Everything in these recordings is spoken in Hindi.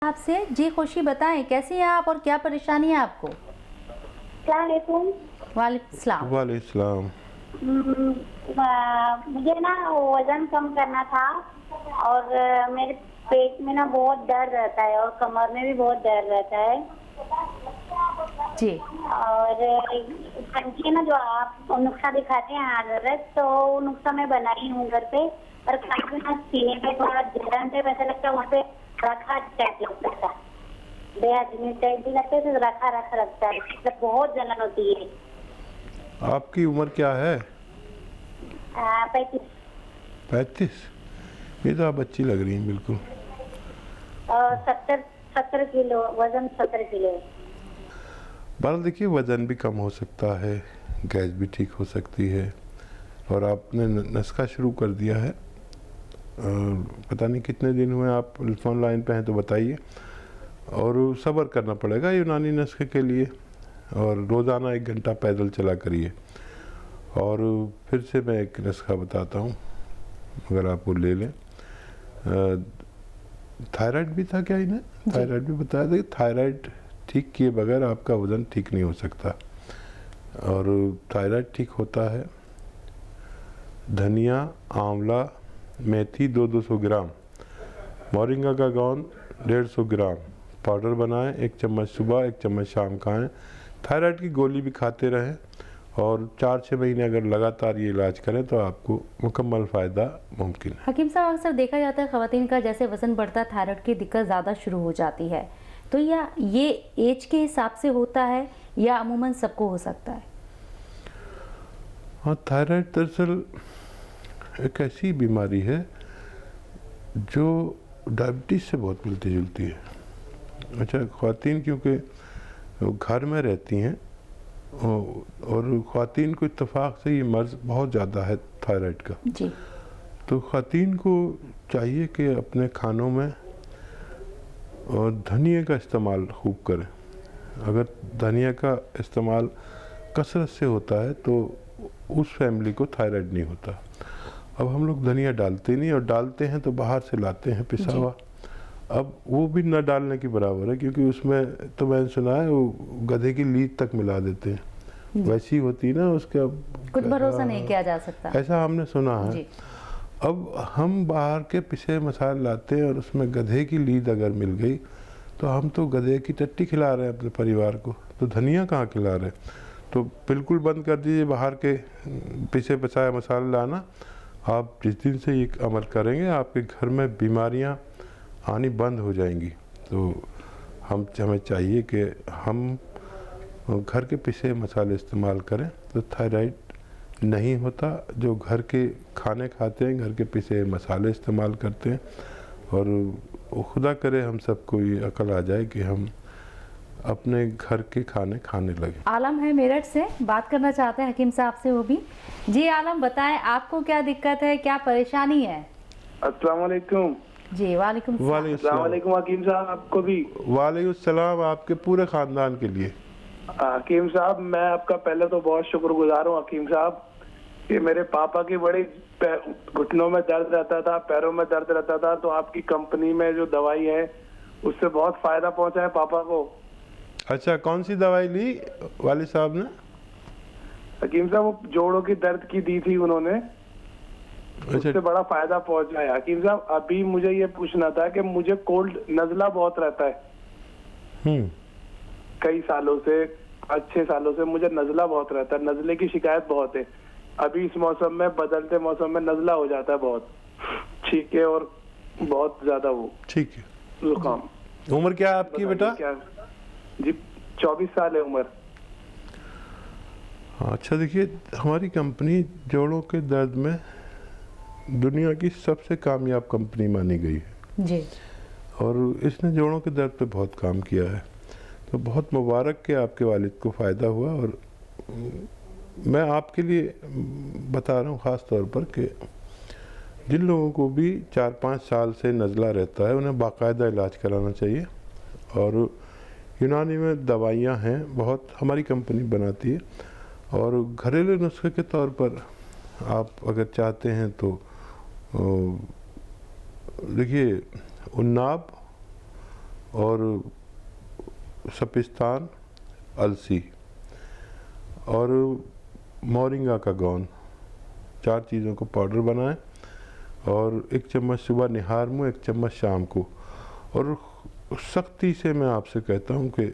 आपसे जी खुशी बताएं कैसी हैं आप और क्या परेशानी है आपको? वालेकुम। वालेकुम सलाम। वालेकुम। मुझे ना वजन कम करना था और मेरे पेट में ना बहुत दर्द रहता है और कमर में भी बहुत दर्द रहता है। जी और ये ना जो आप नुस्खा दिखाते हैं हजरत, तो वो नुस्खा मैं बनाई हूँ घर पे, और खाने में ना सीने पे थोड़ा जलन टाइप ऐसा लगता है, वहाँ पे रखा टाइप लगता था, बेहद टाइप भी लगता है, तो रखा रखा लगता है, मतलब बहुत जलन होती है। आपकी उम्र क्या है? 35। 35? ये तो आप अच्छी लग रही हैं बिल्कुल। और 70 किलो वजन, 70 किलो। बाल देखिए, वज़न भी कम हो सकता है, गैस भी ठीक हो सकती है, और आपने नुस्खा शुरू कर दिया है। पता नहीं कितने दिन हुए आप टेलीफोन लाइन पे हैं, तो बताइए। और सब्र करना पड़ेगा यूनानी नुस्खे के लिए, और रोज़ाना 1 घंटा पैदल चला करिए। और फिर से मैं एक नुस्खा बताता हूँ, अगर आप वो ले लें। थायराइड भी था क्या इन्हें? थायराइड भी बताया था कि थायराइड ठीक किए बगैर आपका वज़न ठीक नहीं हो सकता। और थायराइड ठीक होता है धनिया, आंवला, मेथी 200 ग्राम, मोरिंगा का गोंद 150 ग्राम पाउडर बनाएं, 1 चम्मच सुबह 1 चम्मच शाम खाएं। थायराइड की गोली भी खाते रहें, और 4-6 महीने अगर लगातार ये इलाज करें तो आपको मुकम्मल फ़ायदा मुमकिन है। हकीम साहब, अक्सर देखा जाता है ख़वातीन का जैसे वज़न बढ़ता है थायराइड की दिक्कत ज़्यादा शुरू हो जाती है, तो या ये एज के हिसाब से होता है या अमूमन सबको हो सकता है? हाँ, थायराइड दरअसल एक ऐसी बीमारी है जो डायबिटीज़ से बहुत मिलती जुलती है। अच्छा, ख़वातीन क्योंकि घर में रहती हैं, और ख़वातीन को इत्तेफाक से ये मर्ज़ बहुत ज़्यादा है थायराइड का, जी तो ख़वातीन को चाहिए कि अपने खानों में धनिया का इस्तेमाल खूब करें। अगर धनिया का इस्तेमाल कसरत से होता है तो उस फैमिली को थायराइड नहीं होता। अब हम लोग धनिया डालते नहीं, और डालते हैं तो बाहर से लाते हैं पिसा हुआ। अब वो भी न डालने की बराबर है, क्योंकि उसमें तो मैंने सुना है वो गधे की लीद तक मिला देते हैं, वैसी होती ना उसका, कुछ भरोसा नहीं किया जा सकता, ऐसा हमने सुना है। जी। अब हम बाहर के पिसे मसाले लाते हैं, और उसमें गधे की लीद अगर मिल गई तो हम तो गधे की टट्टी खिला रहे हैं अपने परिवार को, तो धनिया कहाँ खिला रहे हैं। तो बिल्कुल बंद कर दीजिए बाहर के पिसे पसाए मसाले लाना। आप जिस दिन से ये अमल करेंगे, आपके घर में बीमारियां आनी बंद हो जाएंगी। तो हमें चाहिए कि हम घर के पिसे मसाले इस्तेमाल करें, तो थायराइड नहीं होता। जो घर के खाने खाते हैं, घर के पिसे मसाले इस्तेमाल करते हैं, और खुदा करे हम सबको ये अकल आ जाए कि हम अपने घर के खाने खाने लगे। आलम है मेरठ से, बात करना चाहते हैं हकीम साहब से वो भी। जी आलम, बताएं आपको क्या दिक्कत है, क्या परेशानी है? अस्सलाम वालेकुम। जी वालेकुम सलाम। अस्सलाम वालेकुम हकीम साहब, आपको भी। वालेकुम सलाम, आपके पूरे ख़ानदान के लिए। हकीम साहब, मैं आपका पहले तो बहुत शुक्रगुजार हूँ हकीम साहब, कि मेरे पापा की बड़ी घुटनों में दर्द रहता था, पैरों में दर्द रहता था, तो आपकी कंपनी में जो दवाई है उससे बहुत फायदा पहुंचा है पापा को। अच्छा, कौन सी दवाई ली वालिद साहब ने? हकीम साहब, वो जोड़ों की दर्द की दी थी उन्होंने, उससे बड़ा फायदा पहुंचा है। हकीम साहब, अभी मुझे ये पूछना था कि मुझे कोल्ड नजला बहुत रहता है, कई सालों से, 5-6 सालों से मुझे नजला बहुत रहता है, नजले की शिकायत बहुत है। अभी इस मौसम में, बदलते मौसम में नजला हो जाता है बहुत, ठीक है, और बहुत ज्यादा वो, ठीक है। जुकाम। उम्र क्या है आपकी बेटा? क्या जी? 24 साल है उम्र। अच्छा, देखिए, हमारी कंपनी जोड़ों के दर्द में दुनिया की सबसे कामयाब कंपनी मानी गई है जी। और इसने जोड़ों के दर्द पे बहुत काम किया है। तो बहुत मुबारक कि आपके वालिद को फ़ायदा हुआ। और मैं आपके लिए बता रहा हूँ ख़ास तौर पर कि जिन लोगों को भी 4-5 साल से नज़ला रहता है, उन्हें बाकायदा इलाज कराना चाहिए। और यूनानी में दवाइयाँ हैं बहुत, हमारी कंपनी बनाती है। और घरेलू नुस्खे के तौर पर आप अगर चाहते हैं तो देखिए, उन्नाब और सपिस्तान, अलसी और मोरिंगा का गौन, 4 चीज़ों को पाउडर बनाएं और 1 चम्मच सुबह निहार मुँह, 1 चम्मच शाम को। और सख्ती से मैं आपसे कहता हूँ कि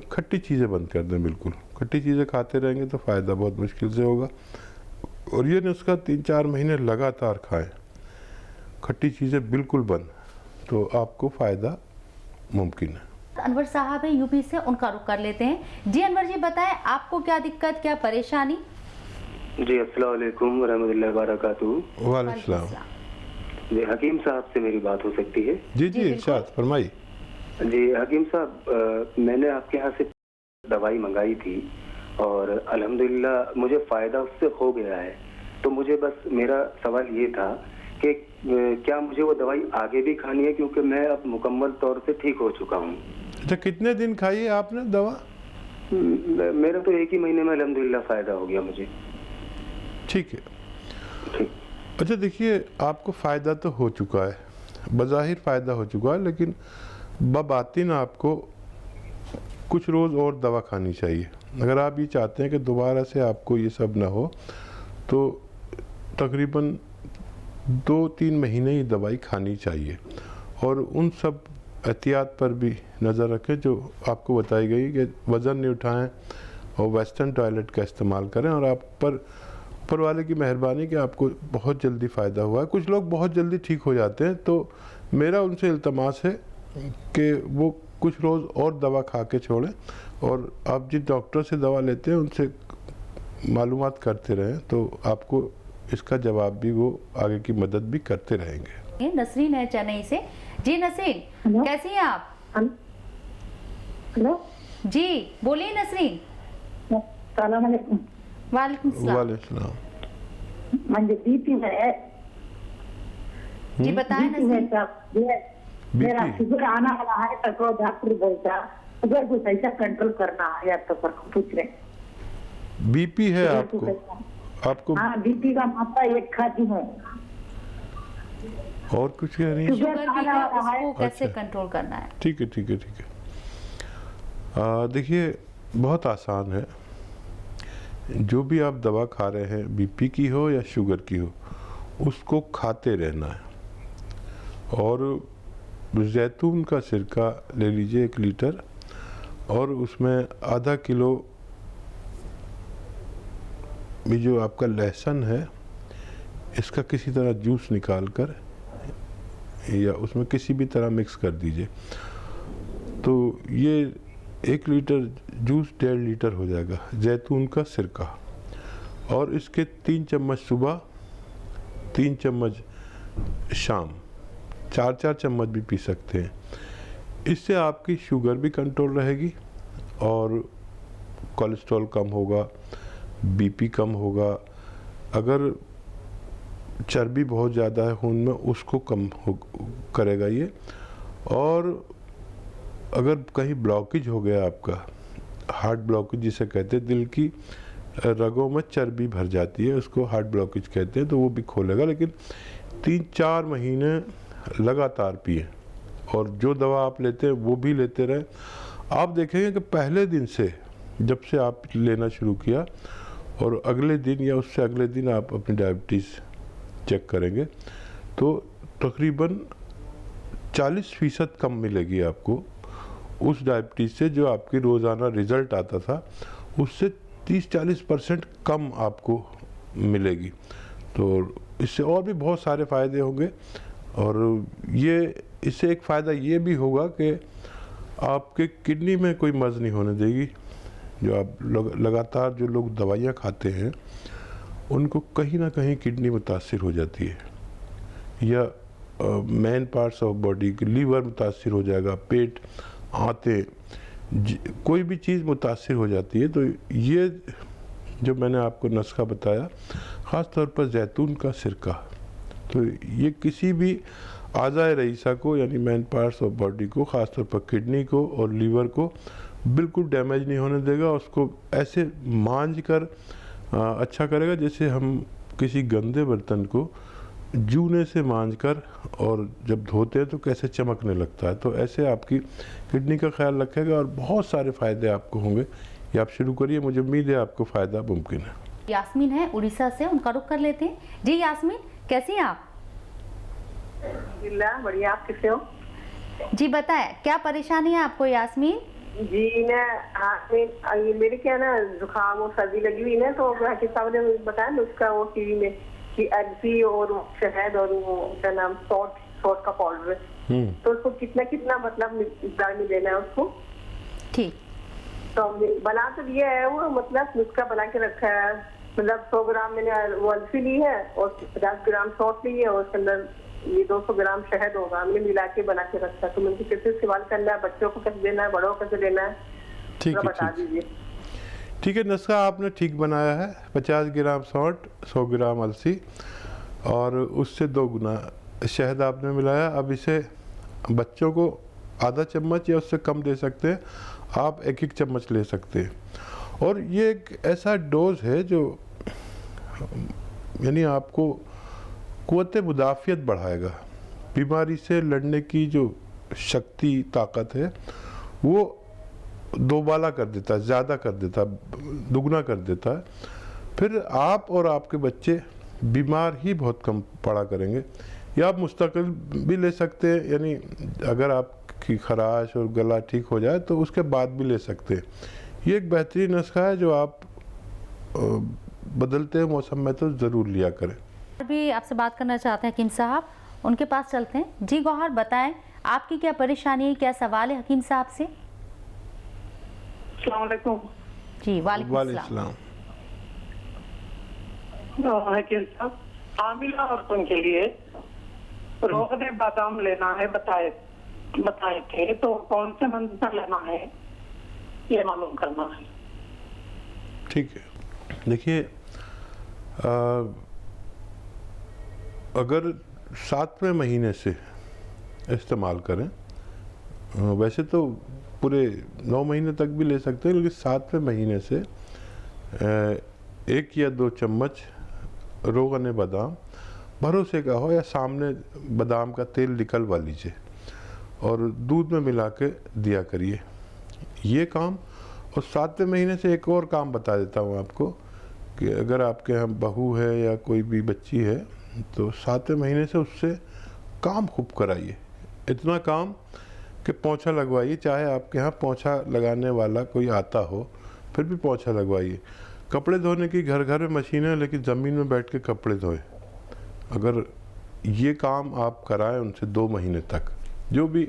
खट्टी चीज़ें बंद कर दें, बिल्कुल। खट्टी चीज़ें खाते रहेंगे तो फ़ायदा बहुत मुश्किल से होगा। और ये नुस्खा 3-4 महीने लगातार खाएं, खट्टी चीज़ें बिल्कुल बंद, तो आपको फ़ायदा मुमकिन है। अनवर साहब है यूपी से, उनका रुख कर लेते हैं। जी अनवर जी, बताएं आपको क्या दिक्कत, क्या परेशानी? जी अस्सलाम वालेकुम वरहमतुल्लाहि वबरकातुहू। वालेकुम सलाम। जी हकीम साहब से मेरी बात हो सकती है? जी जी इरशाद फरमाइए। जी हकीम साहब, मैंने आपके यहाँ से दवाई मंगाई थी और अल्हम्दुलिल्लाह मुझे फ़ायदा उससे हो गया है। तो मुझे बस मेरा सवाल ये था कि क्या मुझे वो दवाई आगे भी खानी है, क्योंकि मैं अब मुकम्मल तौर से ठीक हो चुका हूँ। अच्छा, कितने दिन खाई है आपने दवा? मेरा तो 1 ही महीने में अल्हम्दुलिल्लाह फ़ायदा हो गया मुझे। ठीक है। ठीक। अच्छा देखिए, आपको फ़ायदा तो हो चुका है, बज़ाहिर फ़ायदा हो चुका है, लेकिन बबातिन आपको कुछ रोज़ और दवा खानी चाहिए। अगर आप ये चाहते हैं कि दोबारा से आपको ये सब ना हो, तो तकरीबन 2-3 महीने ही दवाई खानी चाहिए। और उन सब एहतियात पर भी नज़र रखें जो आपको बताई गई, कि वज़न नहीं उठाएं और वेस्टर्न टॉयलेट का इस्तेमाल करें। और आप पर ऊपर वाले की मेहरबानी कि आपको बहुत जल्दी फ़ायदा हुआ है। कुछ लोग बहुत जल्दी ठीक हो जाते हैं, तो मेरा उनसे इल्तमास है कि वो कुछ रोज़ और दवा खा के छोड़ें, और आप जिस डॉक्टर से दवा लेते हैं उनसे मालूमात करते रहें, तो आपको इसका जवाब भी वो आगे की मदद भी करते रहेंगे। नसरीन है चेन्नई से। जी नसरीन, हेलो। कैसी हैं आप? हेलो जी बोलिए नसरीन। सलाम अलैकुम। वालेकुम सलाम। वालेकुम सलाम। मुझे बीपी है। जी बताएं नसरीन। मेरा शुगर आना वाला है, तो डॉक्टर बोलता शुगर को कैसा कंट्रोल करना है, या तो पूछ रहे। बीपी है आपको? हाँ, बीपी का मात्रा 1 खाती हूँ। और कुछ कह रही हैं? शुगर भी है, उसको कैसे अच्छा। कंट्रोल करना है? ठीक है ठीक है ठीक है। देखिए, बहुत आसान है। जो भी आप दवा खा रहे हैं, बीपी की हो या शुगर की हो, उसको खाते रहना है। और जैतून का सिरका ले लीजिए 1 लीटर, और उसमें आधा किलो भी जो आपका लहसुन है, इसका किसी तरह जूस निकाल कर या उसमें किसी भी तरह मिक्स कर दीजिए। तो ये 1 लीटर जूस 1.5 लीटर हो जाएगा जैतून का सिरका। और इसके 3 चम्मच सुबह, 3 चम्मच शाम, 4-4 चम्मच भी पी सकते हैं। इससे आपकी शुगर भी कंट्रोल रहेगी और कोलेस्ट्रॉल कम होगा, बीपी कम होगा। अगर चर्बी बहुत ज़्यादा है खून में, उसको कम करेगा ये। और अगर कहीं ब्लॉकेज हो गया आपका, हार्ट ब्लॉकेज जिसे कहते हैं, दिल की रगों में चर्बी भर जाती है, उसको हार्ट ब्लॉकेज कहते हैं, तो वो भी खोलेगा। लेकिन 3-4 महीने लगातार पिए, और जो दवा आप लेते हैं वो भी लेते रहें। आप देखेंगे कि पहले दिन से, जब से आप लेना शुरू किया, और अगले दिन या उससे अगले दिन आप अपनी डायबिटीज़ चेक करेंगे, तो तकरीबन 40% कम मिलेगी आपको उस डायबिटीज़ से जो आपकी रोज़ाना रिज़ल्ट आता था, उससे 30-40% कम आपको मिलेगी। तो इससे और भी बहुत सारे फ़ायदे होंगे। और ये इससे एक फ़ायदा ये भी होगा कि आपके किडनी में कोई मर्ज़ नहीं होने देगी। जो आप लगातार जो लोग दवाइयाँ खाते हैं, उनको कहीं ना कहीं किडनी मुतासिर हो जाती है, या main parts of body, liver मुतासिर हो जाएगा, पेट, आंतें, कोई भी चीज़ मुतासिर हो जाती है। तो ये जो मैंने आपको नुस्खा बताया, ख़ास तौर पर जैतून का सिरका, तो ये किसी भी आज़ाए रईसा को, यानी मेन पार्ट्स ऑफ बॉडी को, ख़ास तौर पर किडनी को और लीवर को बिल्कुल डैमेज नहीं होने देगा। उसको ऐसे मांझ कर अच्छा करेगा जैसे हम किसी गंदे बर्तन को जूने से मांजकर और जब धोते हैं तो कैसे चमकने लगता है। तो ऐसे आपकी किडनी का ख्याल रखेगा और बहुत सारे फ़ायदे आपको होंगे। ये आप शुरू करिए, मुझे उम्मीद है आपको फ़ायदा मुमकिन है। यास्मीन है उड़ीसा से, उनका रुख कर लेते हैं। जी यास्मीन, कैसी हैं आप? बढ़िया, आप कैसे हो? जी बताएं, क्या परेशानी है आपको यास्मीन? जी ना, हाथ में ये मेरे क्या ना जुकाम और सर्दी लगी हुई ना, तो हाकिम साहब ने बताया ना उसका वो टीवी में कि अलसी और शहद और वो क्या नाम सॉल्ट का पाउडर, तो उसको कितना कितना मतलब मिकदार में लेना है उसको। ठीक, तो बना तो दिया है वो, मतलब नुस्खा बना के रखा है। मतलब 100 ग्राम मैंने वो अलसी ली है और 50 ग्राम सॉल्ट ली है और उसके अंदर ये 200 ग्राम शहद होगा, हमने मिला के बना के रखा है। तो मुझे कैसे इस्तेमाल करना है, बच्चों को कैसे देना है, बड़ों को कैसे देना है, ठीक है, बता दीजिए। ठीक है, नुस्खा आपने ठीक बनाया है। 50 ग्राम सॉल्ट, 100 ग्राम अलसी और उससे 2 गुना शहद आपने मिलाया। अब इसे बच्चों को आधा चम्मच या उससे कम दे सकते हैं, आप 1-1 चम्मच ले सकते हैं। और ये एक ऐसा डोज है जो यानी आपको क़ुव्वत मुदाफ़ियत बढ़ाएगा। बीमारी से लड़ने की जो शक्ति, ताकत है, वो दोबाला कर देता है, ज़्यादा कर देता है, दुगना कर देता है। फिर आप और आपके बच्चे बीमार ही बहुत कम पड़ा करेंगे। या आप मुस्तकिल भी ले सकते हैं, यानी अगर आपकी खराश और गला ठीक हो जाए तो उसके बाद भी ले सकते हैं। ये एक बेहतरीन नुस्खा है जो आप बदलते मौसम में तो ज़रूर लिया करें। भी आपसे बात करना चाहते हैं हकीम साहब, उनके पास चलते हैं। जी गौहर, बताएं आपकी क्या परेशानी है, क्या सवाल है हकीम साहब से? अस्सलाम वालेकुम। जी वालेकुम सलाम। हकीम साहब, हामिला औरतों के लिए रोगन बादाम लेना है, बताए थे, तो कौन से मंत्र लेना है ये मालूम करना है। ठीक है, देखिए अगर 7वें महीने से इस्तेमाल करें, वैसे तो पूरे 9 महीने तक भी ले सकते हैं, लेकिन 7वें महीने से 1 या 2 चम्मच रोगन बादाम, भरोसे का हो या सामने बादाम का तेल निकलवा लीजिए और दूध में मिला के दिया करिए ये काम। और 7वें महीने से एक और काम बता देता हूँ आपको कि अगर आपके यहाँ बहू है या कोई भी बच्ची है तो 7वें महीने से उससे काम खूब कराइए। इतना काम कि पोंछा लगवाइए, चाहे आपके यहाँ पोंछा लगाने वाला कोई आता हो फिर भी पोंछा लगवाइए। कपड़े धोने की घर घर में मशीनें, लेकिन ज़मीन में बैठ के कपड़े धोएं। अगर ये काम आप कराएं उनसे 2 महीने तक, जो भी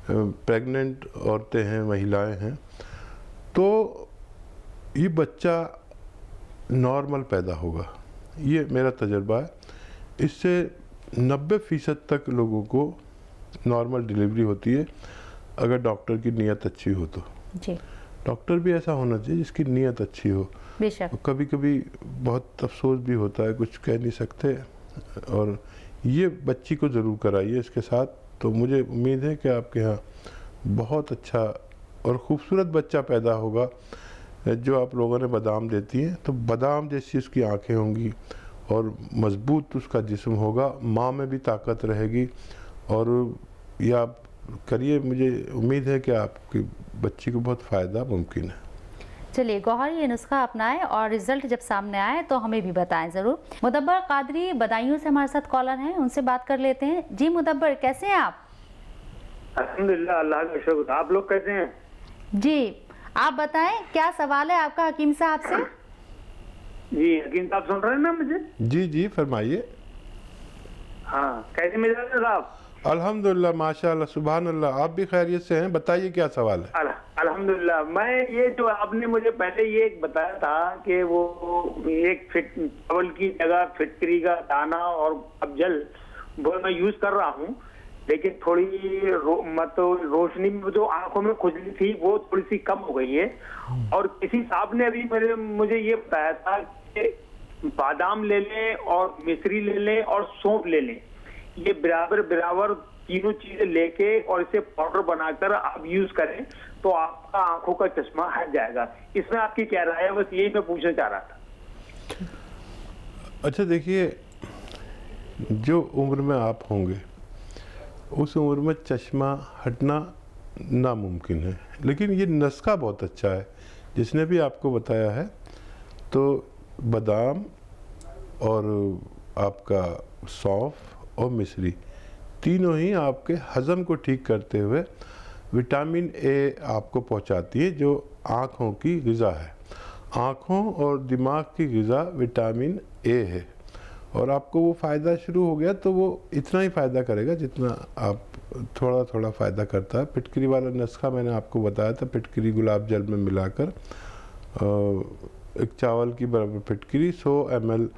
प्रेग्नेंट औरतें हैं, महिलाएं हैं, तो ये बच्चा नॉर्मल पैदा होगा। ये मेरा तजर्बा है। इससे 90% तक लोगों को नॉर्मल डिलीवरी होती है, अगर डॉक्टर की नीयत अच्छी हो तो। जी, डॉक्टर भी ऐसा होना चाहिए जिसकी नीयत अच्छी हो। बेशक। कभी कभी बहुत अफसोस भी होता है, कुछ कह नहीं सकते। और ये बच्ची को ज़रूर कराइए इसके साथ, तो मुझे उम्मीद है कि आपके यहाँ बहुत अच्छा और ख़ूबसूरत बच्चा पैदा होगा। जो आप लोगों ने बादाम देती हैं, तो बादाम जैसी उसकी आँखें होंगी और मजबूत उसका जिस्म होगा, माँ में भी ताकत रहेगी। और ये आप करिए, मुझे उम्मीद है कि आपकी बच्ची को बहुत फ़ायदा मुमकिन है। चलिए गौहर, ये नुस्खा अपनाएं और रिजल्ट जब सामने आए तो हमें भी बताएं ज़रूर। मुदब्बर कादरी बदायूं से हमारे साथ कॉलर हैं, उनसे बात कर लेते हैं। जी मुदब्बर, कैसे हैं आप? अल्हम्दुलिल्लाह, अल्लाह का शुक्र। आप लोग कैसे हैं? जी, आप बताएं क्या सवाल है आपका हकीम साहब से? जी हकीम साहब सुन रहे हैं ना मुझे? जी जी फरमाइए। हाँ, कैसे मिजाज है साहब? अल्हम्दुलिल्लाह, माशाअल्लाह, सुभान अल्लाह। आप भी खैरियत से हैं? बताइए क्या सवाल है। अल्हम्दुलिल्लाह। मैं ये जो आपने मुझे पहले ये एक बताया था कि वो एक चावल की जगह फिटकरी का दाना और अफजल वो मैं यूज कर रहा हूँ, लेकिन थोड़ी मतलब रोशनी में जो आंखों में खुजली थी वो थोड़ी सी कम हो गई है। और किसी साहब ने अभी मुझे ये बताया था कि बादाम ले लें और मिश्री ले लें और सौंफ ले लें, ये बराबर तीनों चीजें लेके और इसे पाउडर बनाकर आप यूज करें तो आपका आंखों का चश्मा हट जाएगा। इसमें आपकी क्या राय है? बस यही मैं पूछना चाह रहा था। अच्छा देखिए, जो उम्र में आप होंगे उस उम्र में चश्मा हटना नामुमकिन है, लेकिन ये नुस्खा बहुत अच्छा है जिसने भी आपको बताया है। तो बादाम और आपका सौंफ और मिश्री तीनों ही आपके हज़म को ठीक करते हुए विटामिन ए आपको पहुंचाती है, जो आँखों की ग़िज़ा है। आँखों और दिमाग की ग़िज़ा विटामिन ए है, और आपको वो फ़ायदा शुरू हो गया तो वो इतना ही फ़ायदा करेगा जितना आप थोड़ा थोड़ा फ़ायदा करता है। फिटकरी वाला नुस्खा मैंने आपको बताया था, फिटकरी गुलाब जल में मिलाकर एक चावल की बराबर फिटकरी 100 ml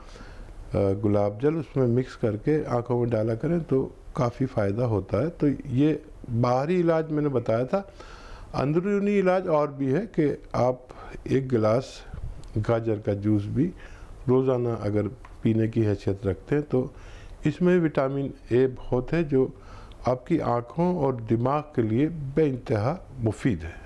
गुलाब जल उसमें मिक्स करके आँखों में डाला करें तो काफ़ी फ़ायदा होता है। तो ये बाहरी इलाज मैंने बताया था। अंदरूनी इलाज और भी है कि आप 1 गिलास गाजर का जूस भी रोज़ाना अगर पीने की हैसियत रखते हैं तो इसमें विटामिन ए बहुत है, जो आपकी आँखों और दिमाग के लिए बेइंतहा मुफीद है।